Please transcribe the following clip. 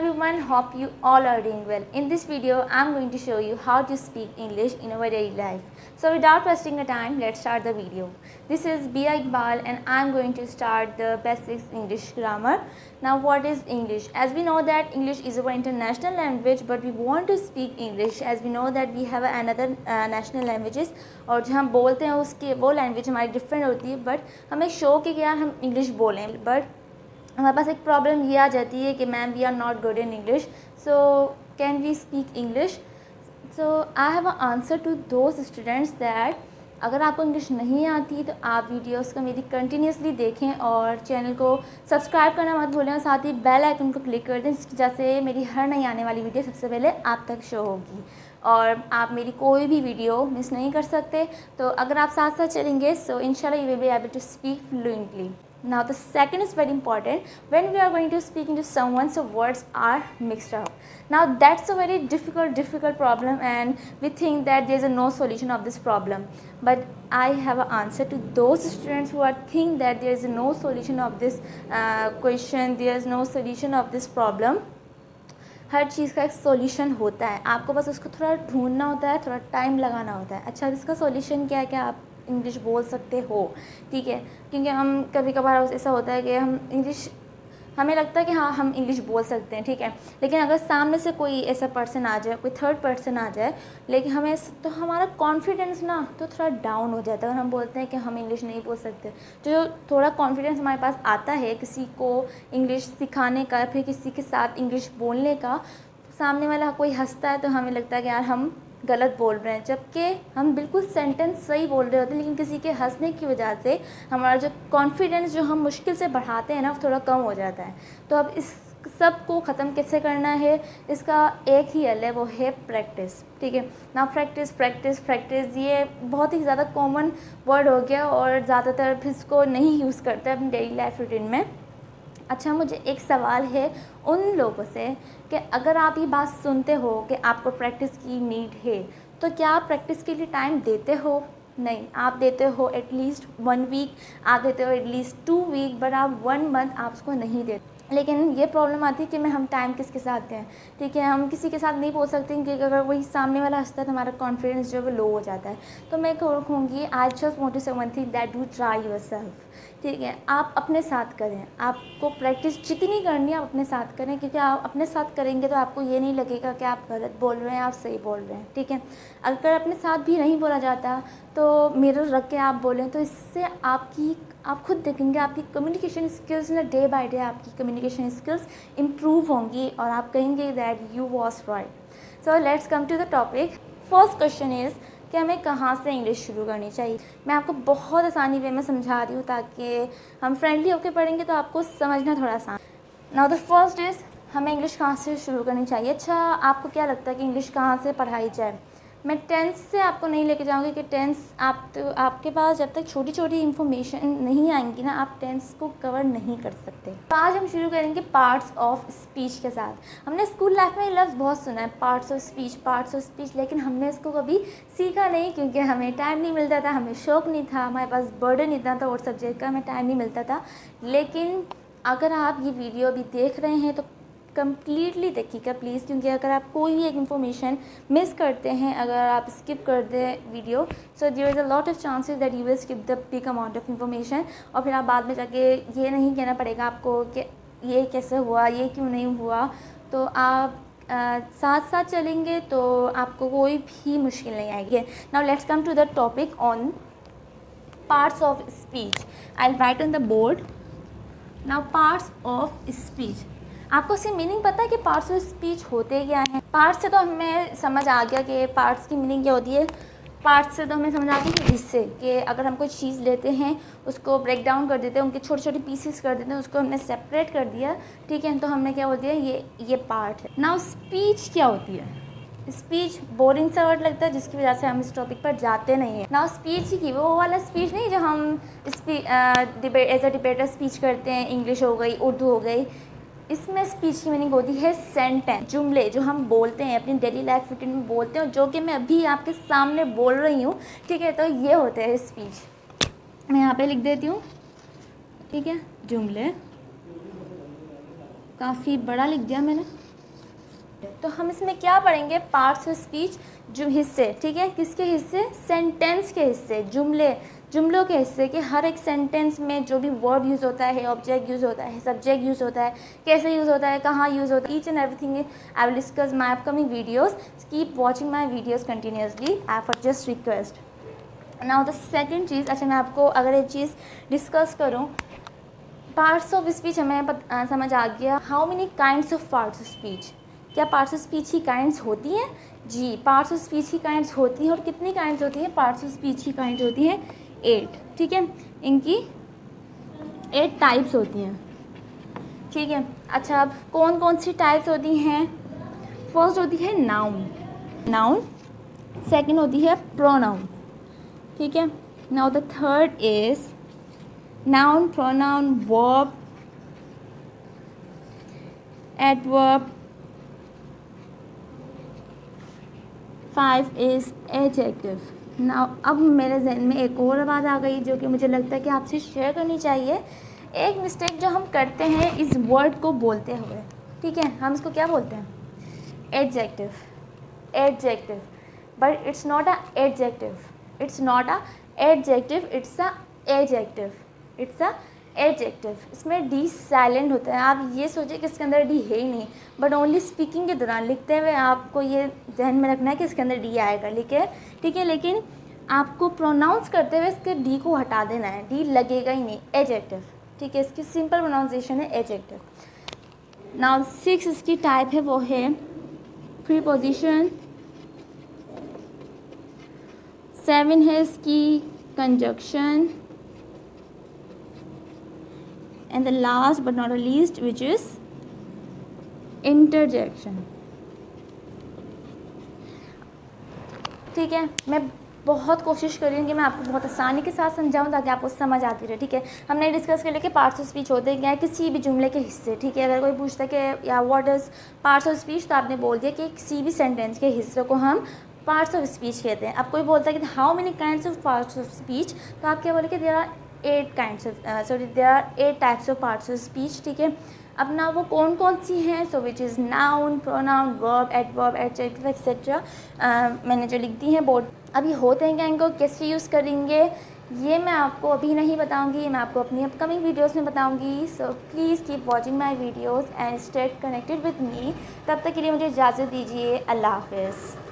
everyone, hope you all are doing well. In this video, I'm going to show you how to speak English in our daily life. So without wasting the time, let's start the video. This is Bia Iqbal and I'm going to start the basics English grammar. Now what is English? As we know that English is our international language, but we want to speak English as we know that we have another national languages और जो हम बोलते हैं उसकी वो language हमारी different होती है, बट हमें शौक है कि यार हम इंग्लिश बोलें, बट हमारे पास एक प्रॉब्लम ये आ जाती है कि ma'am we are not good in English, so can we speak English. So I have a answer to those students that अगर आपको इंग्लिश नहीं आती तो आप वीडियोस को मेरी कंटिन्यूसली देखें और चैनल को सब्सक्राइब करना मत भूलें और साथ ही बेल आइकन को क्लिक कर दें जैसे मेरी हर नई आने वाली वीडियो सबसे पहले आप तक शो होगी और आप मेरी कोई भी वीडियो मिस नहीं कर सकते. तो अगर आप साथ साथ चलेंगे सो इंशाल्लाह you will be able to speak fluently. Now the second is very important. When we are going to speak into someone, so words are mixed up. Now that's a very difficult problem and we think that there is no solution of this problem. But I have an answer to those students who are think that there is no solution of this question, there is no solution of this problem. हर चीज़ का एक solution होता है, आपको बस उसको थोड़ा ढूंढना होता है, थोड़ा टाइम लगाना होता है. अच्छा, इसका सॉल्यूशन क्या है? क्या आप इंग्लिश बोल सकते हो, ठीक है, क्योंकि हम कभी कभार ऐसा होता है कि हम इंग्लिश हमें लगता है कि हाँ हम इंग्लिश बोल सकते हैं, ठीक है, लेकिन अगर सामने से कोई ऐसा पर्सन आ जाए, कोई थर्ड पर्सन आ जाए, लेकिन हमें तो हमारा कॉन्फिडेंस ना तो थोड़ा डाउन हो जाता है अगर हम बोलते हैं कि हम इंग्लिश नहीं बोल सकते. जो थोड़ा कॉन्फिडेंस हमारे पास आता है किसी को इंग्लिश सिखाने का, फिर किसी के साथ इंग्लिश बोलने का, सामने वाला कोई हंसता है तो हमें लगता है कि यार हम गलत बोल रहे हैं, जबकि हम बिल्कुल सेंटेंस सही बोल रहे होते हैं, लेकिन किसी के हंसने की वजह से हमारा जो कॉन्फिडेंस जो हम मुश्किल से बढ़ाते हैं ना वो थोड़ा कम हो जाता है. तो अब इस सब को ख़त्म कैसे करना है, इसका एक ही हल है, वो है प्रैक्टिस, ठीक है ना. प्रैक्टिस प्रैक्टिस प्रैक्टिस ये बहुत ही ज़्यादा कॉमन वर्ड हो गया और ज़्यादातर इसको नहीं यूज़ करते अपनी डेली लाइफ रूटीन में. अच्छा, मुझे एक सवाल है उन लोगों से कि अगर आप ये बात सुनते हो कि आपको प्रैक्टिस की नीड है, तो क्या आप प्रैक्टिस के लिए टाइम देते हो? नहीं, आप देते हो एटलीस्ट 1 वीक, आप देते हो एटलीस्ट 2 वीक, बट आप 1 मंथ आप उसको नहीं देते. लेकिन ये प्रॉब्लम आती है कि हम टाइम किसके साथ दें, ठीक है, हम किसी के साथ नहीं बोल सकते क्योंकि अगर वही सामने वाला हंसता है तो हमारा कॉन्फिडेंस जो है वो लो हो जाता है. तो मैं कहूँगी आई जस्ट वांट टू से one thing that do try yourself, ठीक है, आप अपने साथ करें. आपको प्रैक्टिस जितनी करनी है आप अपने साथ करें, क्योंकि आप अपने साथ करेंगे तो आपको ये नहीं लगेगा कि आप गलत बोल रहे हैं, आप सही बोल रहे हैं, ठीक है. अगर अपने साथ भी नहीं बोला जाता तो मिरर रख के आप बोलें तो इससे आप खुद देखेंगे आपकी कम्युनिकेशन स्किल्स ना डे बाय डे आपकी कम्युनिकेशन स्किल्स इम्प्रूव होंगी और आप कहेंगे that you was right. So let's come to the topic. First question is कि हमें कहाँ से इंग्लिश शुरू करनी चाहिए. मैं आपको बहुत आसानी वे में समझा रही हूँ ताकि हम फ्रेंडली होकर पढ़ेंगे तो आपको समझना थोड़ा आसान. नाउ द फर्स्ट इज़ हमें इंग्लिश कहाँ से शुरू करनी चाहिए. अच्छा, आपको क्या लगता है कि इंग्लिश कहाँ से पढ़ाई जाए? मैं टेंस से आपको नहीं लेके जाऊँगी कि टेंस आपके पास जब तक छोटी छोटी इन्फॉर्मेशन नहीं आएंगी ना आप टेंस को कवर नहीं कर सकते. तो आज हम शुरू करेंगे पार्ट्स ऑफ स्पीच के साथ. हमने स्कूल लाइफ में ये लफ्ज़ बहुत सुना है, पार्ट्स ऑफ स्पीच, लेकिन हमने इसको कभी सीखा नहीं क्योंकि हमें टाइम नहीं मिलता था, हमें शौक़ नहीं था, हमारे पास बर्डन इतना था और सब्जेक्ट का, हमें टाइम नहीं मिलता था. लेकिन अगर आप ये वीडियो अभी देख रहे हैं तो कम्प्लीटली देखिएगा प्लीज़, क्योंकि अगर आप कोई भी एक इन्फॉर्मेशन मिस करते हैं, अगर आप स्किप कर दें video, so there is a lot of chances that you will skip the big amount of information और फिर आप बाद में जाके ये नहीं कहना पड़ेगा आपको कि ये कैसे हुआ, ये क्यों नहीं हुआ. तो आप साथ साथ चलेंगे तो आपको कोई भी मुश्किल नहीं आएगी. Now let's come to the topic on parts of speech. I will write on the board. Now parts of speech, आपको इसकी मीनिंग पता है कि पार्ट्स ऑफ स्पीच होते क्या हैं? पार्ट्स से तो हमें समझ आ गया कि पार्ट्स की मीनिंग क्या होती है. पार्ट्स से तो हमें समझ आ गया कि हिस्से, कि अगर हम कोई चीज़ लेते हैं उसको ब्रेक डाउन कर देते हैं, उनके छोटे छोटे पीसेस कर देते हैं, उसको हमने सेपरेट कर दिया, ठीक है, तो हमने क्या बोल दिया ये पार्ट है. नाउ स्पीच क्या होती है? स्पीच बोरिंग सा वर्ड लगता है जिसकी वजह से हम इस टॉपिक पर जाते नहीं हैं. नाउ स्पीच की वो वाला स्पीच नहीं जो हम एज अ डिबेटर स्पीच करते हैं, इंग्लिश हो गई, उर्दू हो गई. इसमें स्पीच की मीनिंग होती है सेंटेंस, जुमले जो हम बोलते हैं अपनी डेली लाइफ रूटीन में बोलते हैं, जो कि मैं अभी आपके सामने बोल रही हूँ, ठीक है. तो ये होते हैं स्पीच. मैं यहाँ पे लिख देती हूँ, ठीक है, जुमले. काफ़ी बड़ा लिख दिया मैंने, है। तो हम इसमें क्या पढ़ेंगे, पार्ट्स ऑफ स्पीच, जो हिस्से, ठीक है, किसके हिस्से, सेंटेंस के हिस्से, जुमलों के हिस्से कि हर एक सेंटेंस में जो भी वर्ड यूज़ होता है, ऑब्जेक्ट यूज़ होता है, सब्जेक्ट यूज़ होता है, कैसे यूज़ होता है, कहाँ यूज़ होता है, each and everything I will discuss my upcoming videos. Keep watching my videos continuously, I for just request. Now the second चीज़, अच्छा मैं आपको अगर एक चीज़ डिस्कस करूँ, पार्ट्स ऑफ स्पीच हमें समझ आ गया। How many kinds of parts of speech, क्या पार्ट्स ऑफ स्पीच की काइंड्स होती हैं? जी, पार्ट्स ऑफ स्पीच की काइंड्स होती हैं। और कितनी काइंड्स होती हैं? पार्ट्स ऑफ स्पीच की काइंड्स होती हैं 8, ठीक है, इनकी 8 टाइप्स होती हैं, ठीक है। अच्छा, अब कौन कौन सी टाइप्स होती हैं? फर्स्ट होती है नाउन, सेकंड होती है प्रोनाउन, ठीक है। Now the third is noun, pronoun, verb, adverb, 5 is adjective. Now अब मेरे जहन में एक और बात आ गई जो कि मुझे लगता है कि आपसे शेयर करनी चाहिए। एक मिस्टेक जो हम करते हैं इस वर्ड को बोलते हुए, ठीक है, हम इसको क्या बोलते हैं? Adjective, but it's not a adjective, it's a adjective. इसमें डी साइलेंट होता है। आप ये सोचिए कि इसके अंदर डी है ही नहीं, बट ओनली स्पीकिंग के दौरान लिखते हुए आपको ये जहन में रखना है कि इसके अंदर डी आएगा, ठीक है, लेकिन आपको प्रोनाउंस करते हुए इसके डी को हटा देना है, डी लगेगा ही नहीं, एडजेक्टिव, ठीक है, इसकी सिंपल प्रोनाउंसिएशन है एडजेक्टिव। नाउ 6 इसकी टाइप है, वो है प्रीपोजिशन, 7 है इसकी conjunction, and the last but not the least which is interjection, ठीक है। मैं बहुत कोशिश कर रही हूँ कि मैं आपको बहुत आसानी के साथ समझाऊँ ताकि आपको समझ आती रहे, ठीक है। हमने डिस्कस कर लिया कि पार्ट्स ऑफ स्पीच होते हैं क्या है, किसी भी जुमले के हिस्से, ठीक है। अगर कोई पूछता है कि या what is parts of speech, तो आपने बोल दिया कि किसी भी सेंटेंस के हिस्से को हम पार्ट्स ऑफ स्पीच कहते हैं। अब कोई बोलता है कि how many kinds of parts of speech, तो आप क्या बोले कि there are 8 types of parts of speech, ठीक है। अब ना वो कौन कौन सी हैं, so which is noun, pronoun, verb, adverb, adjective etcetera, मैंने जो लिख दी हैं बोर्ड। अब ये होते हैं क्या, इनको कैसे यूज़ करेंगे, ये मैं आपको अभी नहीं बताऊंगी, ये मैं आपको अपनी अपकमिंग वीडियोस में बताऊंगी। So please keep watching my videos and stay connected with me. तब तक के लिए मुझे इजाज़त दीजिए, अल्लाह हाफ़िज़।